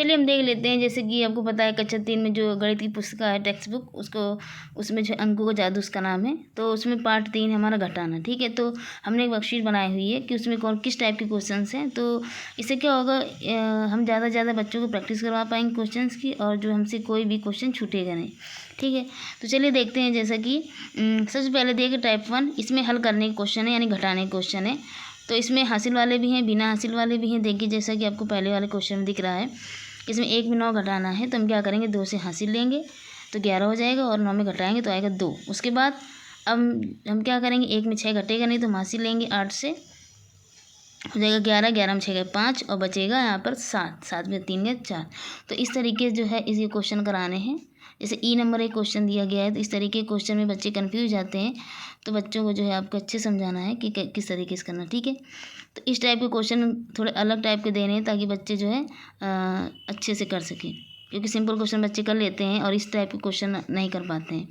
चलिए हम देख लेते हैं। जैसे कि आपको पता है कक्षा 3 में जो गणित की पुस्तिका है, टेक्स्ट बुक, उसको उसमें जो अंकों का जादू उसका नाम है, तो उसमें पार्ट 3 हमारा घटाना। ठीक है, तो हमने एक वर्कशीट बनाई हुई है कि उसमें कौन किस टाइप के क्वेश्चंस हैं। तो इससे क्या होगा, हम ज़्यादा से ज़्यादा बच्चों को प्रैक्टिस करवा पाएंगे क्वेश्चंस की, और जो हमसे कोई भी क्वेश्चन छूटेगा नहीं। ठीक है, तो चलिए देखते हैं। जैसा कि सबसे पहले देखिए टाइप 1, इसमें हल करने के क्वेश्चन है, यानी घटाने के क्वेश्चन है। तो इसमें हासिल वाले भी हैं, बिना हासिल वाले भी हैं। देखिए जैसा कि आपको पहले वाले क्वेश्चन में दिख रहा है, इसमें 1 में 9 घटाना है, तो हम क्या करेंगे, 2 से हासिल लेंगे तो 11 हो जाएगा, और 9 में घटाएंगे तो आएगा 2। उसके बाद अब हम क्या करेंगे, 1 में 6 घटेगा नहीं तो हम हासिल लेंगे, 8 से हो जाएगा 11, 11 में 6 गए 5, और बचेगा यहाँ पर 7, 7 में 3 गए 4। तो इस तरीके से जो है इस ये क्वेश्चन कराने हैं। जैसे ई नंबर एक क्वेश्चन दिया गया है, तो इस तरीके के क्वेश्चन में बच्चे कन्फ्यूज जाते हैं, तो बच्चों को जो है आपको अच्छे समझाना है कि किस तरीके से करना। ठीक है, तो इस टाइप के क्वेश्चन थोड़े अलग टाइप के देने हैं, ताकि बच्चे जो है अच्छे से कर सकें, क्योंकि सिंपल क्वेश्चन बच्चे कर लेते हैं और इस टाइप के क्वेश्चन नहीं कर पाते हैं।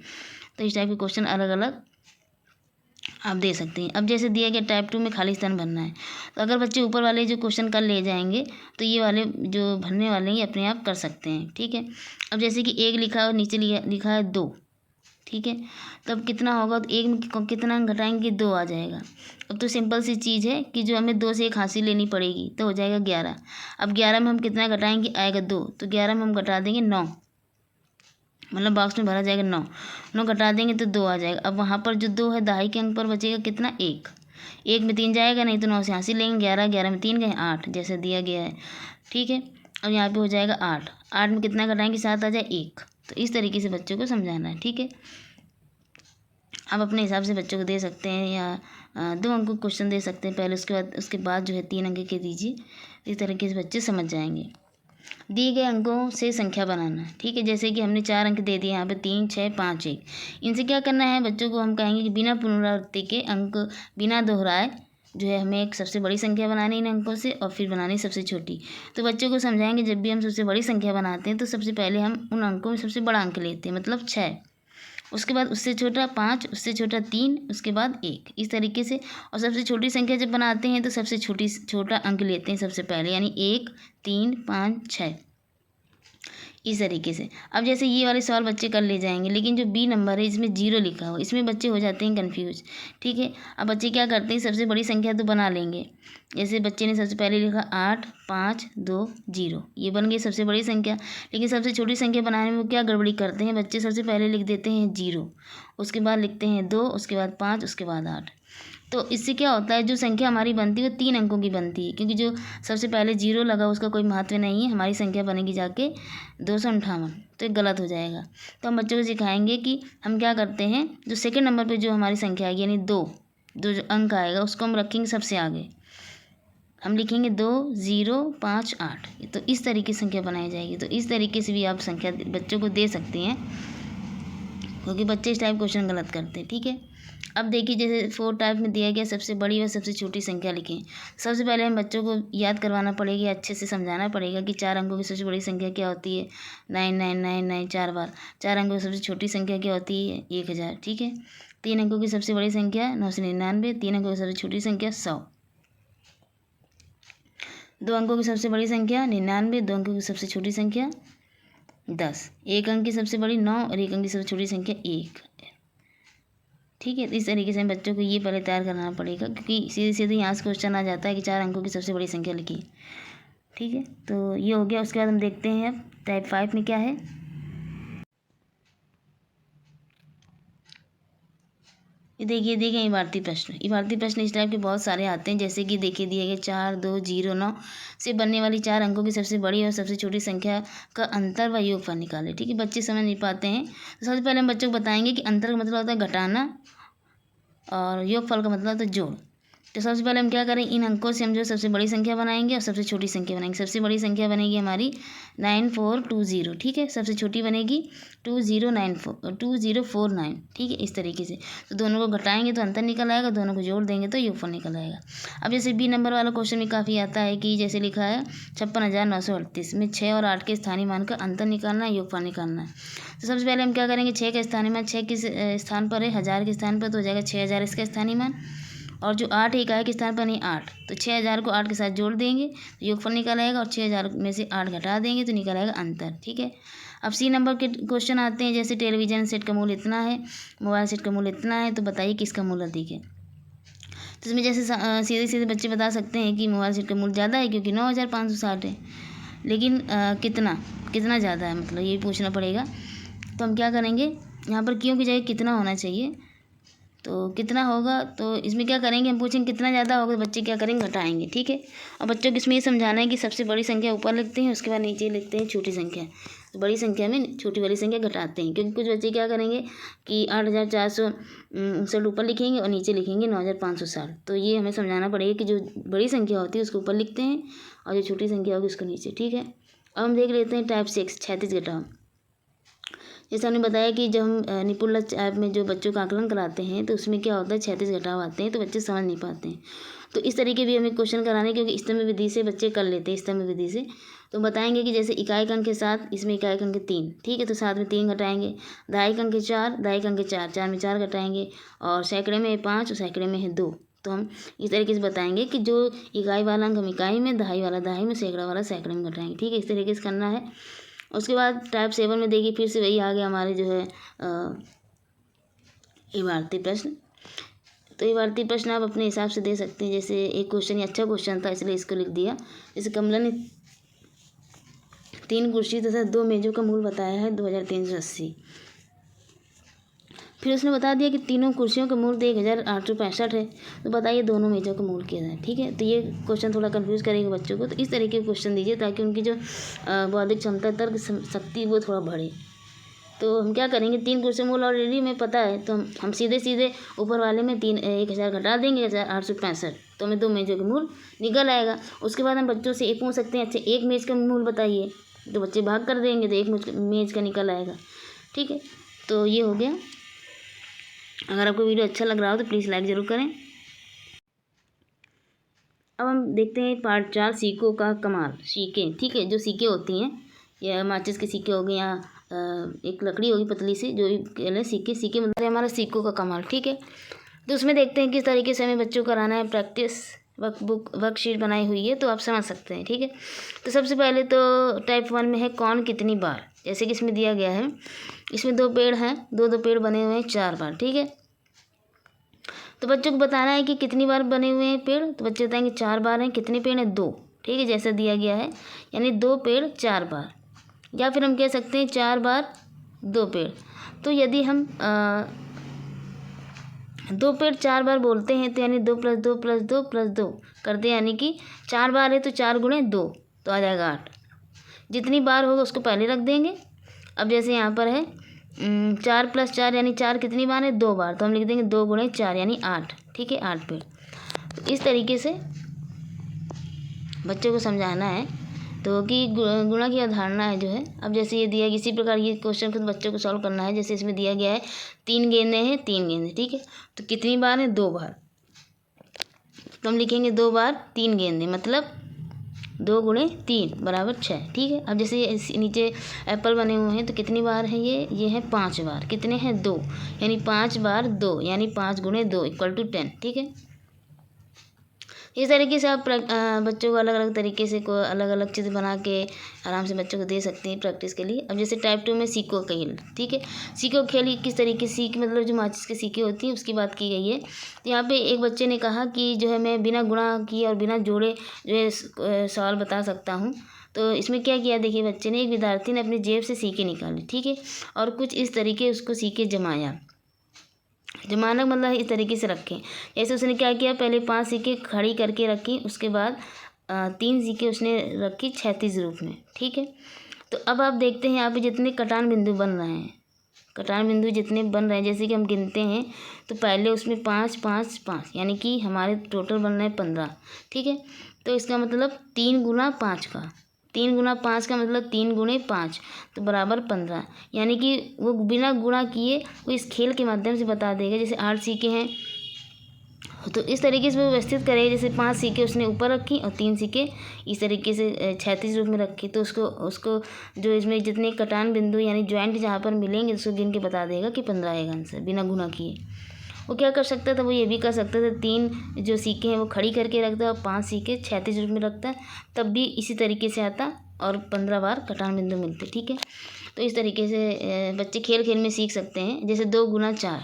तो इस टाइप के क्वेश्चन अलग अलग आप दे सकते हैं। अब जैसे दिया गया टाइप 2 में खाली स्थान भरना है, तो अगर बच्चे ऊपर वाले जो क्वेश्चन कर ले जाएंगे, तो ये वाले जो भरने वाले हैं ये अपने आप कर सकते हैं। ठीक है, अब जैसे कि 1 लिखा है और नीचे लिखा है 2। ठीक है, तब कितना होगा, तो 1 में कितना घटाएंगे, 2 आ जाएगा। अब तो सिंपल सी चीज़ है कि जो हमें 2 से 1 हासिल लेनी पड़ेगी, तो हो जाएगा 11। अब 11 में हम कितना घटाएंगे, आएगा 2, तो 11 में हम घटा देंगे 9, मतलब बॉक्स में भरा जाएगा 9, 9 घटा देंगे तो 2 आ जाएगा। अब वहाँ पर जो 2 है, दहाई के अंक पर बचेगा कितना, 1, 1 में 3 जाएगा नहीं तो 9 से हासिल लेंगे 11, 11 में 3 गए 8, जैसे दिया गया है। ठीक है, अब यहाँ पे हो जाएगा 8, 8 में कितना घटाएंगे, 7 आ जाए 1। तो इस तरीके से बच्चों को समझाना है। ठीक है, आप अपने हिसाब से बच्चों को दे सकते हैं, या 2 अंकों क्वेश्चन दे सकते हैं पहले, उसके बाद जो है 3 अंक के दीजिए। इस तरीके से बच्चे समझ जाएंगे। दिए गए अंकों से संख्या बनाना। ठीक है, जैसे कि हमने 4 अंक दे दिए यहाँ पे, 3, 6, 5, 1। इनसे क्या करना है, बच्चों को हम कहेंगे कि बिना पुनरावृत्ति के अंक, बिना दोहराए जो है हमें एक सबसे बड़ी संख्या बनानी इन अंकों से, और फिर बनानी सबसे छोटी। तो बच्चों को समझाएंगे, जब भी हम सबसे बड़ी संख्या बनाते हैं तो सबसे पहले हम उन अंकों में सबसे बड़ा अंक लेते हैं, मतलब 6, उसके बाद उससे छोटा 5, उससे छोटा 3, उसके बाद 1, इस तरीके से। और सबसे छोटी संख्या जब बनाते हैं तो सबसे छोटा अंक लेते हैं सबसे पहले, यानी 1, 3, 5, 6, इस तरीके से। अब जैसे ये वाले सवाल बच्चे कर ले जाएंगे, लेकिन जो बी नंबर है इसमें 0 लिखा हो, इसमें बच्चे हो जाते हैं कन्फ्यूज। ठीक है, अब बच्चे क्या करते हैं, सबसे बड़ी संख्या तो बना लेंगे। जैसे बच्चे ने सबसे पहले लिखा 8, 5, 2, 0, ये बन गई सबसे बड़ी संख्या। लेकिन सबसे छोटी संख्या बनाने में वो क्या गड़बड़ी करते हैं बच्चे, सबसे पहले लिख देते हैं 0, उसके बाद लिखते हैं 2, उसके बाद 5, उसके बाद 8। तो इससे क्या होता है, जो संख्या हमारी बनती है वो 3 अंकों की बनती है, क्योंकि जो सबसे पहले 0 लगा उसका कोई महत्व नहीं है, हमारी संख्या बनेगी जाके 258, तो ये गलत हो जाएगा। तो हम बच्चों को सिखाएंगे कि हम क्या करते हैं, जो सेकंड नंबर पे जो हमारी संख्या आएगी, यानी 2, जो अंक आएगा उसको हम रखेंगे सबसे आगे, हम लिखेंगे 2, 0, 5, 8। तो इस तरीके से संख्या बनाई जाएगी। तो इस तरीके से भी आप संख्या बच्चों को दे सकते हैं, क्योंकि बच्चे इस टाइप क्वेश्चन गलत करते हैं। ठीक है, अब देखिए जैसे 4 टाइप में दिया गया, सबसे बड़ी व सबसे छोटी संख्या लिखें। सबसे पहले हम बच्चों को याद करवाना पड़ेगा, अच्छे से समझाना पड़ेगा कि 4 अंकों की सबसे बड़ी संख्या क्या होती है, 9999 4 बार। 4 अंकों की सबसे छोटी संख्या क्या होती है, 1000। ठीक है, 3 अंकों की सबसे बड़ी संख्या 999, 3 अंकों की सबसे छोटी संख्या 100, 2 अंकों की सबसे बड़ी संख्या 99, 2 अंकों की सबसे छोटी संख्या 10, 1 अंक की सबसे बड़ी 9, और 1 अंक की सबसे छोटी संख्या 1। ठीक है, तो इस तरीके से हम बच्चों को ये पहले तैयार करना पड़ेगा, क्योंकि सीधे सीधे यहाँ से क्वेश्चन आ जाता है कि 4 अंकों की सबसे बड़ी संख्या लिखी। ठीक है, तो ये हो गया। उसके बाद हम देखते हैं अब टाइप 5 में क्या है। ये देखिए इबारती प्रश्न इस टाइप के बहुत सारे आते हैं। जैसे कि देखिए दिए गए 4, 2, 0, 9 से बनने वाली 4 अंकों की सबसे बड़ी और सबसे छोटी संख्या का अंतर व योगफल निकाले। ठीक है, बच्चे समझ नहीं पाते हैं, तो सबसे पहले हम बच्चों को बताएंगे कि अंतर का मतलब होता है घटाना, और योगफल का मतलब होता है जोड़। तो सबसे पहले हम क्या करें, इन अंकों से हम जो सबसे बड़ी संख्या बनाएंगे और सबसे छोटी संख्या बनाएंगे। सबसे बड़ी संख्या बनेगी हमारी 9420। ठीक है, सबसे छोटी बनेगी 2049। ठीक है, इस तरीके से। तो दोनों को घटाएंगे तो अंतर निकल आएगा, दोनों को जोड़ देंगे तो योगफल निकल आएगा। अब जैसे बी नंबर वाला क्वेश्चन भी काफ़ी आता है कि जैसे लिखा है 56,938 में 6 और 8 के स्थानीय मान का अंतर निकालना है, योगफल निकालना है। तो सबसे पहले हम क्या करेंगे, 6 का स्थानीय मान 6 किस स्थान पर है, 1000 के स्थान पर, तो हो जाएगा 6000 इसका स्थानीय मान। और जो 8 इकाई के स्थान पर नहीं 8, तो 6,000 को 8 के साथ जोड़ देंगे तो योगफल निकल आएगा, और 6,000 में से 8 घटा देंगे तो निकल आएगा अंतर। ठीक है, अब सी नंबर के क्वेश्चन आते हैं। जैसे टेलीविज़न सेट का मूल्य इतना है, मोबाइल सेट का मूल्य इतना है, तो बताइए किसका मूल्य अधिक है। तो इसमें जैसे सीधे सीधे बच्चे बता सकते हैं कि मोबाइल सेट का मूल्य ज़्यादा है क्योंकि 9,560 है, लेकिन कितना ज़्यादा है, मतलब ये पूछना पड़ेगा। तो हम क्या करेंगे, यहाँ पर क्यों की जगह कितना होना चाहिए, तो कितना होगा, तो इसमें क्या करेंगे, हम पूछेंगे कितना ज़्यादा होगा, बच्चे क्या करेंगे, घटाएंगे। ठीक है, और बच्चों को इसमें ये समझाना है कि सबसे बड़ी संख्या ऊपर लिखते हैं, उसके बाद नीचे लिखते हैं छोटी संख्या, तो बड़ी संख्या में छोटी वाली संख्या घटाते हैं। क्योंकि कुछ बच्चे क्या करेंगे कि 8,459 ऊपर लिखेंगे और नीचे लिखेंगे 9,560, तो ये हमें समझाना पड़ेगा कि जो बड़ी संख्या होती है उसको ऊपर लिखते हैं और जो छोटी संख्या होगी उसको नीचे। ठीक है, अब हम देख लेते हैं टाइप 6 क्षैतिज घटाव। जैसे हमने बताया कि जब हम निपुण लक्ष्य ऐप में जो बच्चों का आकलन कराते हैं तो उसमें क्या होता है, क्षैतिज घटाव आते हैं तो बच्चे समझ नहीं पाते हैं। तो इस तरीके भी हमें क्वेश्चन कराने, क्योंकि स्तंभ विधि से बच्चे कर लेते हैं, स्तंभ विधि से। तो बताएंगे कि जैसे इकाई अंक के 7, इसमें इकाई अंक 3, ठीक है, तो 7 में 3 घटाएंगे, दहाई अंक 4, दहाई अंक 4, 4 में 4 घटाएंगे, और सैकड़े में 5 और सैकड़े में है 2। तो हम इस तरीके से बताएंगे कि जो इकाई वाला अंक हम इकाई में, दहाई वाला दहाई में, सैकड़ा वाला सैकड़े में घटाएंगे। ठीक है, इस तरीके से करना है। उसके बाद टाइप 7 में देखिए फिर से वही आ गया हमारे जो है इबारती प्रश्न। तो इबारती प्रश्न आप अपने हिसाब से दे सकते हैं। जैसे एक क्वेश्चन, ये अच्छा क्वेश्चन था इसलिए इसको लिख दिया। जैसे कमला ने 3 कुर्सी तथा 2 मेजों का मूल्य बताया है 2,380। फिर उसने बता दिया कि तीनों कुर्सियों का मूल्य 1,865 है, तो बताइए दोनों मेजों का मूल्य क्या है। ठीक है, तो ये क्वेश्चन थोड़ा कंफ्यूज करेगा बच्चों को, तो इस तरीके के क्वेश्चन दीजिए ताकि उनकी जो बौद्धिक क्षमता, तर्क शक्ति वो थोड़ा बढ़े। तो हम क्या करेंगे, 3 कुर्सियों मूल्य ऑलरेडी हमें पता है, तो हम सीधे सीधे ऊपर वाले में 1,000 घटा देंगे, 1,865, तो हमें 2 मेजों का मूल्य निकल आएगा। उसके बाद हम बच्चों से ये पूछ सकते हैं, अच्छा एक मेज का मूल्य बताइए, तो बच्चे भाग कर देंगे तो एक मेज का निकल आएगा। ठीक है, तो ये हो गया। अगर आपको वीडियो अच्छा लग रहा हो तो प्लीज़ लाइक ज़रूर करें। अब हम देखते हैं पार्ट 4, सिक्कों का कमाल। सिक्के, ठीक है, जो सिक्के होती हैं, या माचिस के सिक्के हो गए, या एक लकड़ी होगी पतली सी, जो भी कह लें, सिक्के मतलब हमारा सिक्कों का कमाल। ठीक है, तो उसमें देखते हैं किस तरीके से हमें बच्चों को कराना है। प्रैक्टिस वर्कशीट बनाई हुई है, तो आप समझ सकते हैं। ठीक है, तो सबसे पहले तो टाइप 1 में है कौन कितनी बार। जैसे कि इसमें दिया गया है, इसमें 2 पेड़ हैं, 2 पेड़ बने हुए हैं 4 बार। ठीक है, तो बच्चों को बताना है कि कितनी बार बने हुए हैं पेड़, तो बच्चे बताएंगे 4 बार हैं। कितने पेड़ हैं, 2। ठीक है, जैसा दिया गया है, यानी 2 पेड़ 4 बार, या फिर हम कह सकते हैं 4 बार 2 पेड़। तो यदि हम 2 पेड़ 4 बार बोलते हैं तो यानी 2 + 2 + 2 + 2 कर दे, यानी कि 4 बार है तो 4 × 2 तो आ जाएगा 8। जितनी बार होगा उसको पहले रख देंगे। अब जैसे यहाँ पर है 4 + 4 यानी 4 कितनी बार है, 2 बार, तो हम लिख देंगे 2 × 4 यानी 8। ठीक है, 8 पेड़। तो इस तरीके से बच्चों को समझाना है, तो कि गुणा की अवधारणा है जो है। अब जैसे ये दिया, इसी प्रकार ये क्वेश्चन को बच्चों को सॉल्व करना है। जैसे इसमें दिया गया है 3 गेंदें हैं, 3 गेंदें। ठीक है, तो कितनी बार है, 2 बार, तो हम लिखेंगे 2 बार 3 गेंदें, मतलब 2 × 3 = 6। ठीक है, अब जैसे नीचे एप्पल बने हुए हैं, तो कितनी बार है ये है 5 बार। कितने हैं, 2, यानी 5 बार 2 यानी 5 × 2 = 10। ठीक है, इस तरीके से आप बच्चों को अलग अलग तरीके से अलग अलग चित्र बना के आराम से बच्चों को दे सकते हैं प्रैक्टिस के लिए। अब जैसे टाइप 2 में सिक्कों का खेल। ठीक है, सिक्कों का खेल किस तरीके से, सीख मतलब जो माचिस के सिक्के होती हैं उसकी बात की गई है। तो यहाँ पे एक बच्चे ने कहा कि जो है मैं बिना गुणा किए और बिना जोड़े जो है सवाल बता सकता हूँ। तो इसमें क्या किया, देखिए बच्चे ने, एक विद्यार्थी ने अपनी जेब से सिक्के निकाले। ठीक है, और कुछ इस तरीके उसको सिक्के जमाया। जमाना मतलब इस तरीके से रखें। जैसे उसने क्या किया, पहले 5 सिक्के खड़ी करके रखी, उसके बाद 3 सिक्के उसने रखी क्षैतिज रूप में। ठीक है, तो अब आप देखते हैं यहाँ पे जितने कटान बिंदु बन रहे हैं, कटान बिंदु जितने बन रहे हैं, जैसे कि हम गिनते हैं तो पहले उसमें 5 5 5 यानी कि हमारे टोटल बन रहे हैं 15। ठीक है, तो इसका मतलब 3 × 5 का, 3 × 5 का मतलब 3 × 5 तो बराबर 15, यानी कि वो बिना गुणा किए वो इस खेल के माध्यम से बता देगा। जैसे 8 सिक्के हैं तो इस तरीके से वो व्यवस्थित करेगा। जैसे 5 सिक्के उसने ऊपर रखी और 3 सिक्के इस तरीके से क्षैतिज रूप में रखी, तो उसको जो इसमें जितने कटान बिंदु यानी जॉइंट जहाँ पर मिलेंगे उसको गिन के बता देगा कि 15 आएगा आंसर, बिना गुणा किए। वो क्या कर सकता था, वो ये भी कर सकता था 3 जो सिक्के हैं वो खड़ी करके रखता और 5 सिक्के 36 रूप में रखता, तब भी इसी तरीके से आता और 15 बार कटान बिंदु मिलते। ठीक है, तो इस तरीके से बच्चे खेल खेल में सीख सकते हैं। जैसे 2 गुना 4,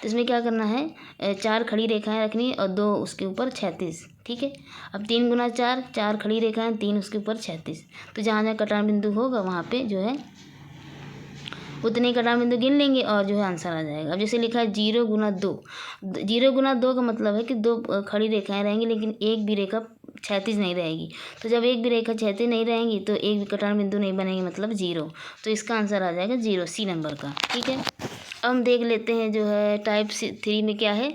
तो इसमें क्या करना है, 4 खड़ी रेखाएं रखनी और 2 उसके ऊपर 36। ठीक है, अब 3 गुना 4, 4 खड़ी रेखाएं 3 उसके ऊपर 36, तो जहाँ जहाँ कटान बिंदु होगा वहाँ पे जो है उतने कटान बिंदु गिन लेंगे और जो है आंसर आ जाएगा। अब जैसे लिखा है 0 गुना 2, 0 गुना 2 का मतलब है कि 2 खड़ी रेखाएं रहेंगी लेकिन एक भी रेखा क्षैतिज नहीं रहेगी। तो जब एक भी रेखा क्षैतिज नहीं रहेंगी तो एक भी कटान बिंदु नहीं बनेंगे, मतलब 0। तो इसका आंसर आ जाएगा 0, सी नंबर का। ठीक है, अब हम देख लेते हैं जो है टाइप 3 में क्या है,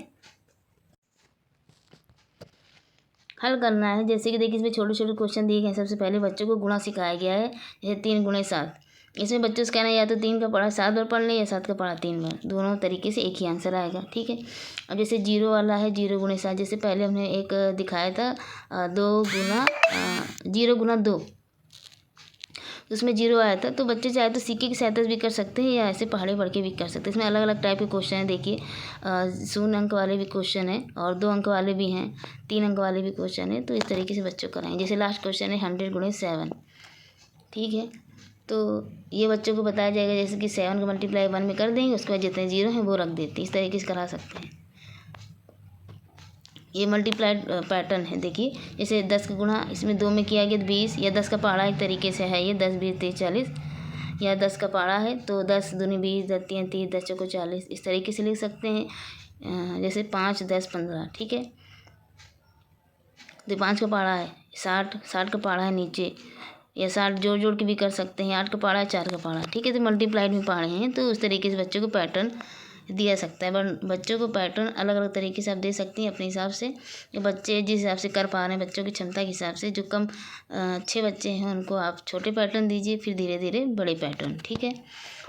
हल करना है। जैसे कि देखिए इसमें छोटे छोटे क्वेश्चन दिए गए हैं। सबसे पहले बच्चों को गुणा सिखाया गया है, जैसे 3 गुणे 7। इसमें बच्चों से कहना है या तो 3 का पढ़ा 7 बार पढ़ लें या 7 का पढ़ा 3 बार, दोनों तरीके से एक ही आंसर आएगा। ठीक है, अब जैसे 0 वाला है 0 गुणे 7, जैसे पहले हमने एक दिखाया था 0 गुना 2, उसमें 0 आया था। तो बच्चे चाहे तो सिक्के की सहायता भी कर सकते हैं या ऐसे पहाड़े पढ़ के भी कर सकते हैं। इसमें अलग अलग टाइप के क्वेश्चन हैं। देखिए 0 अंक वाले भी क्वेश्चन हैं और 2 अंक वाले भी हैं, 3 अंक वाले भी क्वेश्चन हैं। तो इस तरीके से बच्चों को कराएंगे। जैसे लास्ट क्वेश्चन है 100 गुणे 7। ठीक है, तो ये बच्चों को बताया जाएगा जैसे कि 7 को मल्टीप्लाई 1 में कर देंगे, उसके बाद जितने 0 हैं वो रख देते हैं। इस तरीके से करा सकते हैं। ये मल्टीप्लाइड पैटर्न है। देखिए जैसे 10 का गुणा इसमें 2 में किया गया 20, या 10 का पहाड़ा एक तरीके से है ये 10 20 30 40, या 10 का पहाड़ा है तो 10 दूनी 20, 10 3 30, 10 चौको 40, इस तरीके से लिख सकते हैं। जैसे 5 10 15। ठीक है, तो 5 का पहाड़ा है 60, 60 का पहाड़ा है नीचे, या 60 जोड़ जोड़ के भी कर सकते हैं। 8 का पहाड़ा है 4 का पहाड़ा। ठीक है, तो मल्टीप्लाइड में पहाड़े हैं, तो उस तरीके से बच्चों को पैटर्न दिया सकता है। बट बच्चों को पैटर्न अलग अलग तरीके से आप दे सकती हैं अपने हिसाब से, कि बच्चे जिस हिसाब से कर पा रहे हैं बच्चों की क्षमता के हिसाब से। जो कम अच्छे बच्चे हैं उनको आप छोटे पैटर्न दीजिए, फिर धीरे धीरे बड़े पैटर्न। ठीक है,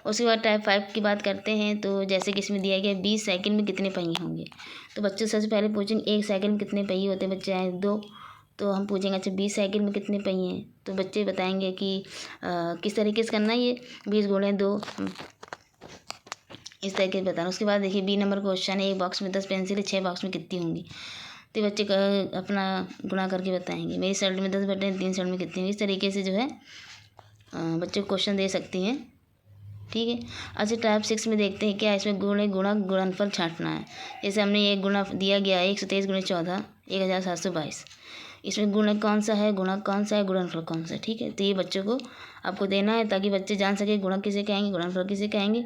उसके बाद टाइप 5 की बात करते हैं। तो जैसे कि इसमें दिया गया 20 साइकिल में कितने पहिए होंगे, तो बच्चे सबसे पहले पूछेंगे 1 साइकिल में कितने पहिए होते हैं, बच्चे आए 2, तो हम पूछेंगे अच्छा 20 साइकिल में कितने पहिए हैं, तो बच्चे बताएंगे कि किस तरीके से करना है ये 20 गुणे 2, इस तरीके से बताना। उसके बाद देखिए बी नंबर क्वेश्चन है, एक बॉक्स में 10 पेंसिल है, 6 बॉक्स में कितनी होंगी, तो बच्चे अपना गुणा करके बताएंगे। मेरी शर्ट में 10 बटन, 3 शर्ट में कितनी होंगी। इस तरीके से जो है बच्चे को क्वेश्चन दे सकती हैं। ठीक है, अच्छा टाइप 6 में देखते हैं क्या है। इसमें गुणनफल छांटना है। जैसे हमने एक गुणा दिया गया है 123 गुणे 14 1722। इसमें गुणक कौन सा है, गुणक कौन सा है, गुणनफल कौन सा है। ठीक है, तो ये बच्चों को आपको देना है ताकि बच्चे जान सके गुणक किसे कहेंगे, गुणनफल किसे कहेंगे,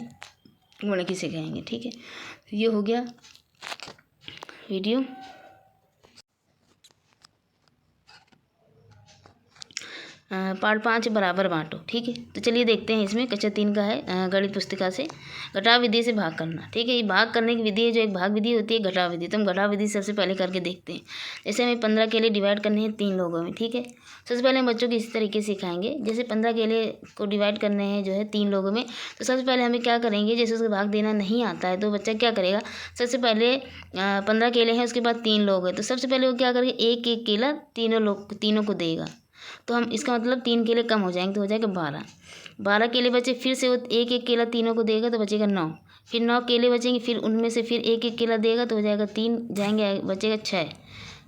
गुणक किसे कहेंगे। ठीक है, तो ये हो गया वीडियो। पार्ट 5 बराबर बांटो। ठीक है, तो चलिए देखते हैं। इसमें कक्षा 3 का है, गणित पुस्तिका से घटाव विधि से भाग करना। ठीक है, ये भाग करने की विधि है, जो एक भाग विधि होती है घटाव विधि। तो हम घटाव विधि सबसे पहले करके देखते हैं। जैसे हमें 15 केले डिवाइड करने हैं 3 लोगों में। ठीक है, सबसे पहले हम बच्चों को इसी तरीके से सिखाएंगे। जैसे 15 केले को डिवाइड करने हैं जो है 3 लोगों में, तो सबसे पहले हमें क्या करेंगे, जैसे उसका भाग देना नहीं आता है तो बच्चा क्या करेगा, सबसे पहले 15 केले हैं, उसके बाद 3 लोग हैं, तो सबसे पहले वो क्या करेंगे, एक एक केला तीनों को देगा। तो हम इसका मतलब 3 केले कम हो जाएंगे, तो हो जाएगा 12 केले बचे। फिर से वो एक एक केला तीनों को देगा तो बचेगा 9, फिर 9 केले बचेंगे, फिर उनमें से फिर एक एक केला देगा तो हो जाएगा 3 जाएंगे, बचेगा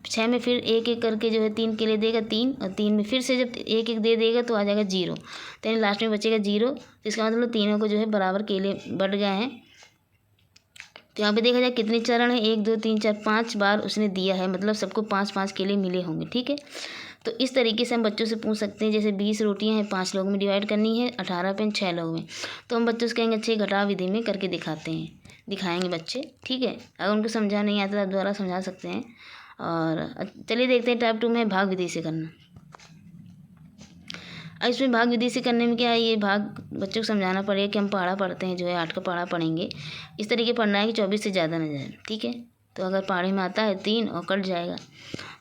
6 में फिर एक एक करके जो है 3 केले देगा 3, और 3 में फिर से जब एक एक दे देगा तो आ जाएगा 0, तो लास्ट में बचेगा 0। तो इसका मतलब तीनों को जो है बराबर केले बढ़ गए हैं। तो यहाँ पे देखा जाए कितने चरण है, 1 2 3 4 5 बार उसने दिया है, मतलब सबको 5 केले मिले होंगे। ठीक है, तो इस तरीके से हम बच्चों से पूछ सकते हैं। जैसे 20 रोटियां हैं 5 लोगों में डिवाइड करनी है, 18 पेन 6 लोगों में, तो हम बच्चों से कहेंगे अच्छे घटाव विधि में करके दिखाएंगे बच्चे। ठीक है, अगर उनको समझा नहीं आता तो आप दोबारा समझा सकते हैं। और चलिए देखते हैं टाइप 2 में भाग विधि से करना। अब इसमें भाग विधि से करने में क्या है, ये भाग बच्चों को समझाना पड़ेगा कि हम पहाड़ा पढ़ते हैं, जो है 8 का पहाड़ा पढ़ेंगे। इस तरीके पढ़ना है कि 24 से ज़्यादा न जाए। ठीक है, तो अगर पहाड़े में आता है 3 और कट जाएगा,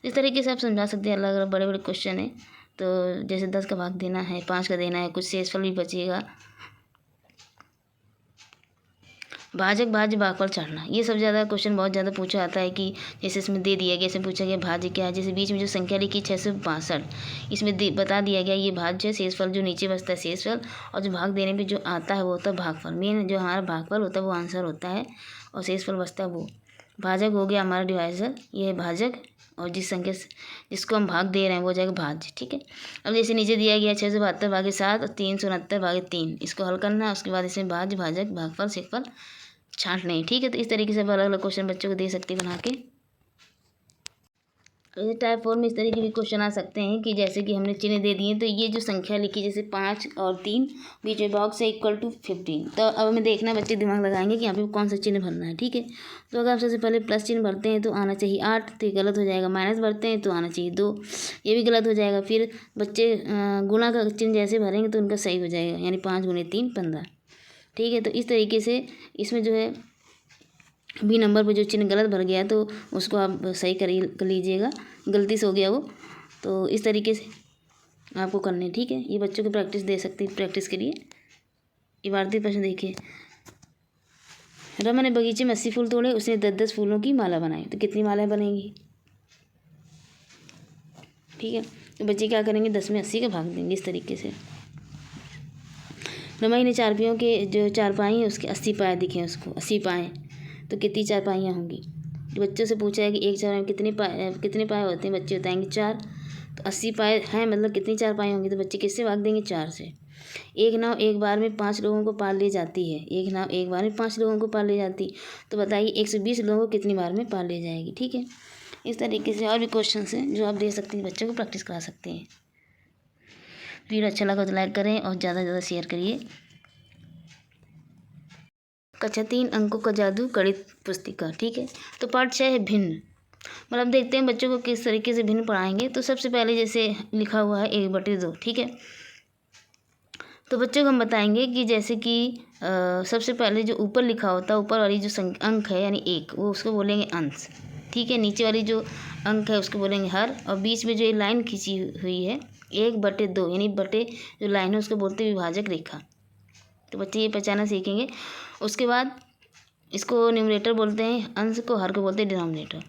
इस तरीके से आप समझा सकते हैं। अलग अलग बड़े बड़े क्वेश्चन है। तो जैसे 10 का भाग देना है, 5 का देना है, कुछ शेषफल भी बचेगा। भाजक भाज्य भागफल छाटना, ये सबसे ज़्यादा क्वेश्चन बहुत ज़्यादा पूछा आता है कि जैसे इसमें दे दिया गया, इसमें पूछा गया भाज्य क्या है। जैसे बीच में जो संख्या लिखी 662, इसमें बता दिया गया ये भाज्य है, शेषफल जो नीचे बचता है शेषफल, और जो भाग देने पे जो आता है वो होता है भागफल। मेन जो हमारा भागफल होता है वो आंसर होता है, और शेषफल बचता है वो। भाजक हो गया हमारा डिवाइजर, ये है भाजक, और जिस संख्या से जिसको हम भाग दे रहे हैं वो हो जाएगा भाज्य, ठीक है। अब जैसे नीचे दिया गया 672/7 और 369/3, इसको हल करना है। उसके बाद इसमें भाज्य, भाजक, भागफल, शेषफल छांटने हैं, ठीक है। तो इस तरीके से अलग अलग क्वेश्चन बच्चों को दे सकते हैं बना के। जैसे टाइप 4 में इस तरीके के भी क्वेश्चन आ सकते हैं कि जैसे कि हमने चिन्ह दे दिए, तो ये जो संख्या लिखी जैसे 5 और 3 बीच में बॉक्स है इक्वल टू 15, तो अब हमें देखना बच्चे दिमाग लगाएंगे कि यहाँ पे कौन सा चिन्ह भरना है, ठीक है। तो अगर हम सबसे पहले प्लस चिन्ह भरते हैं तो आना चाहिए 8, तो ये गलत हो जाएगा। माइनस भरते हैं तो आना चाहिए 2, ये भी गलत हो जाएगा। फिर बच्चे गुणा का चिन्ह जैसे भरेंगे तो उनका सही हो जाएगा, यानी 5 × 3 15, ठीक है। तो इस तरीके से इसमें जो है बी नंबर पर जो चिन्ह गलत भर गया तो उसको आप सही कर लीजिएगा, गलती से हो गया वो। तो इस तरीके से आपको करने, ठीक है। ये बच्चों को प्रैक्टिस दे सकती है, प्रैक्टिस के लिए। इबारती प्रश्न देखिए, रमा ने बगीचे में 80 फूल तोड़े, उसने 10-10 फूलों की माला बनाई, तो कितनी मालाएं बनेंगी, ठीक है। तो बच्चे क्या करेंगे, 10 में 80 का भाग देंगे इस तरीके से। रमाई ने चारपाइयों के जो चारपाई हैं उसके 80 पाए दिखे उसको, 80 पाए, तो कितनी चारपाइयाँ होंगी। बच्चों से पूछा है कि एक चारपाई में कितने पाए होते हैं, बच्चे बताएंगे 4, तो 80 पाए हैं मतलब कितनी चारपाई होंगी, तो बच्चे किससे भाग देंगे, 4 से। एक नाव एक बार में 5 लोगों को पार ले जाती है, एक नाव एक बार में 5 लोगों को पार ले जाती, तो बताइए 120 लोगों को कितनी बार में पार ले जाएगी, ठीक है। इस तरीके से और भी क्वेश्चन हैं जो आप दे सकते हैं, बच्चों को प्रैक्टिस करा सकते हैं। वीडियो अच्छा लगा तो लाइक करें और ज़्यादा से ज़्यादा शेयर करिए। कक्षा 3 अंकों का जादू गणित पुस्तिका, ठीक है। तो पाठ 6 है भिन्न, मतलब देखते हैं बच्चों को किस तरीके से भिन्न पढ़ाएंगे। तो सबसे पहले जैसे लिखा हुआ है 1/2, ठीक है। तो बच्चों को हम बताएंगे कि जैसे कि सबसे पहले जो ऊपर लिखा होता है, ऊपर वाली जो अंक है यानी 1, वो उसको बोलेंगे अंश, ठीक है। नीचे वाली जो अंक है उसको बोलेंगे हर, और बीच में जो ये लाइन खींची हुई है 1/2 यानी बटे जो लाइन है उसको बोलते हैं विभाजक रेखा। तो बच्चे ये पहचाना सीखेंगे। उसके बाद इसको न्यूमरेटर बोलते हैं, अंश को हर को बोलते हैं डिनोमिनेटर।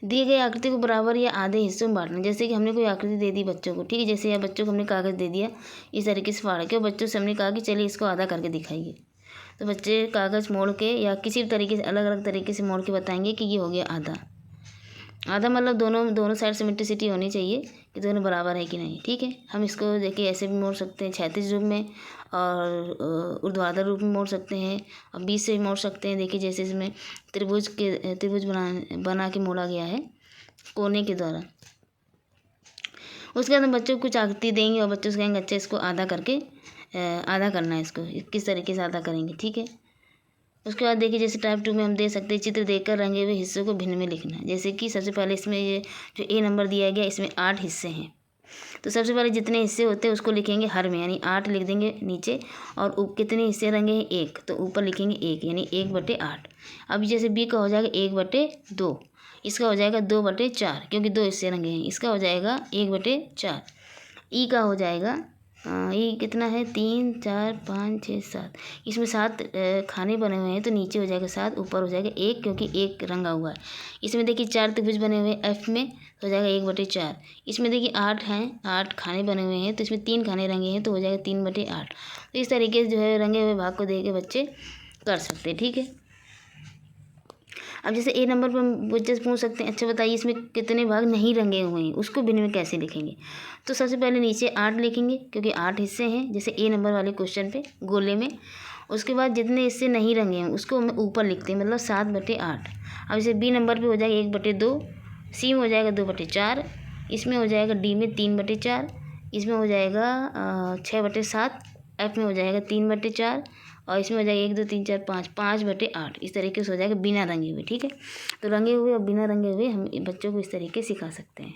दिए गए आकृति को बराबर या आधे हिस्सों में बांटना, जैसे कि हमने कोई आकृति दे दी बच्चों को, ठीक है। जैसे यहाँ बच्चों को हमने कागज़ दे दिया, इस तरीके से फाड़ के, और बच्चों से हमने कहा कि चलिए इसको आधा करके दिखाइए। तो बच्चे कागज़ मोड़ के या किसी भी तरीके से अलग अलग तरीके से मोड़ के बताएंगे कि ये हो गया आधा। आधा मतलब दोनों साइड सिमेट्रिसिटी होनी चाहिए कि दोनों बराबर है कि नहीं, ठीक है। हम इसको देखिए ऐसे भी मोड़ सकते हैं, क्षैतिज रूप में और ऊर्ध्वाधर रूप में मोड़ सकते हैं, और बीच से भी मोड़ सकते हैं। देखिए जैसे इसमें त्रिभुज बना के मोड़ा गया है कोने के द्वारा। उसके बाद हम बच्चों को कुछ आकृति देंगे और बच्चों से कहेंगे अच्छा इसको आधा करना है, इसको किस तरीके से आधा करेंगे, ठीक है। उसके बाद देखिए जैसे टाइप 2 में हम दे सकते हैं चित्र देखकर रंगे हुए हिस्सों को भिन्न में लिखना। जैसे कि सबसे पहले इसमें ये जो ए नंबर दिया गया इसमें 8 हिस्से हैं, तो सबसे पहले जितने हिस्से होते हैं उसको लिखेंगे हर में, यानी 8 लिख देंगे नीचे, और कितने हिस्से रंगे हैं 1, तो ऊपर लिखेंगे 1 यानी 1/8। अब जैसे बी का हो जाएगा 1/2, इसका हो जाएगा 2/4 क्योंकि 2 हिस्से रंगे हैं, इसका हो जाएगा 1/4। ई का हो जाएगा ये कितना है 3 4 5 6 7, इसमें 7 खाने बने हुए हैं, तो नीचे हो जाएगा 7, ऊपर हो जाएगा 1 क्योंकि 1 रंगा हुआ है। इसमें देखिए 4 त्रिभुज बने हुए हैं एफ में, तो हो जाएगा 1/4। इसमें देखिए 8 हैं, 8 खाने बने हुए हैं, तो इसमें 3 खाने रंगे हैं, तो हो जाएगा 3/8। तो इस तरीके से जो है रंगे हुए भाग को दे के बच्चे कर सकते हैं, ठीक है। अब जैसे ए नंबर पर बच्चे से पूछ सकते हैं अच्छा बताइए इसमें कितने भाग नहीं रंगे हुए हैं, उसको भिन्न में कैसे लिखेंगे। तो सबसे पहले नीचे 8 लिखेंगे क्योंकि 8 हिस्से हैं, जैसे ए नंबर वाले क्वेश्चन पे गोले में। उसके बाद जितने हिस्से नहीं रंगे हैं उसको हम ऊपर लिखते हैं, मतलब 7/8। अब जैसे बी नंबर पे हो जाएगा 1/2, सी में हो जाएगा 2/4, इसमें हो जाएगा डी में 3/4, इसमें हो जाएगा 6/7, एफ में हो जाएगा 3/4, और इसमें हो जाएगा 1 2 3 4 5 5/8। इस तरीके से हो जाएगा बिना रंगे हुए, ठीक है। तो रंगे हुए और बिना रंगे हुए हम बच्चों को इस तरीके सिखा सकते हैं।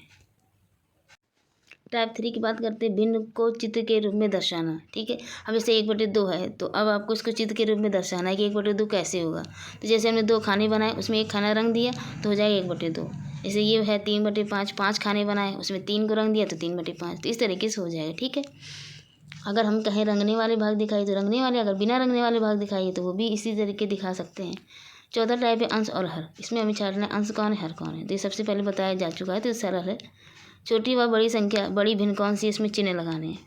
टाइप 3 की बात करते हैं, भिन्न को चित्र के रूप में दर्शाना, ठीक है। अब जैसे 1/2 है, तो अब आपको इसको चित्र के रूप में दर्शाना है कि 1/2 कैसे होगा। तो जैसे हमने 2 खाने बनाए, उसमें 1 खाना रंग दिया तो हो जाएगा 1/2। जैसे ये है 3/5, 5 खाने बनाए उसमें 3 को रंग दिया तो 3/5, तो इस तरीके से हो जाएगा, ठीक है। अगर हम कहें रंगने वाले भाग दिखाइए तो रंगने वाले, अगर बिना रंगने वाले भाग दिखाइए तो वो भी इसी तरीके दिखा सकते हैं। 14 टाइप है अंश और हर, इसमें हमें छाटना अंश कौन है हर कौन है, तो ये सबसे पहले बताया जा चुका है, तो सरल है। छोटी व बड़ी संख्या बड़ी भिन्न कौन सी, इसमें चिन्ह लगाने हैं।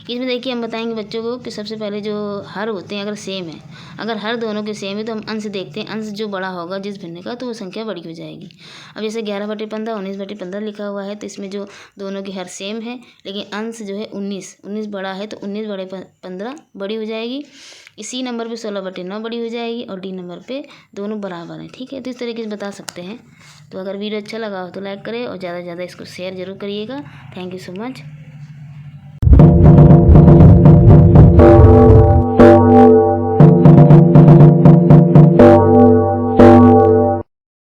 इसमें देखिए हम बताएंगे बच्चों को कि सबसे पहले जो हर होते हैं अगर सेम है, अगर हर दोनों के सेम है तो हम अंश देखते हैं, अंश जो बड़ा होगा जिस भिन्न का तो वो संख्या बड़ी हो जाएगी। अब जैसे 11/15 19/15 लिखा हुआ है, तो इसमें जो दोनों के हर सेम है लेकिन अंश जो है 19 बड़ा है तो 19/15 बड़ी हो जाएगी। इसी नंबर पे 16/9 बड़ी हो जाएगी और डी नंबर पे दोनों बराबर हैं। ठीक है, तो इस तरीके से बता सकते हैं। तो अगर वीडियो अच्छा लगा हो तो लाइक करें और ज़्यादा से ज़्यादा इसको शेयर ज़रूर करिएगा। Thank you so much.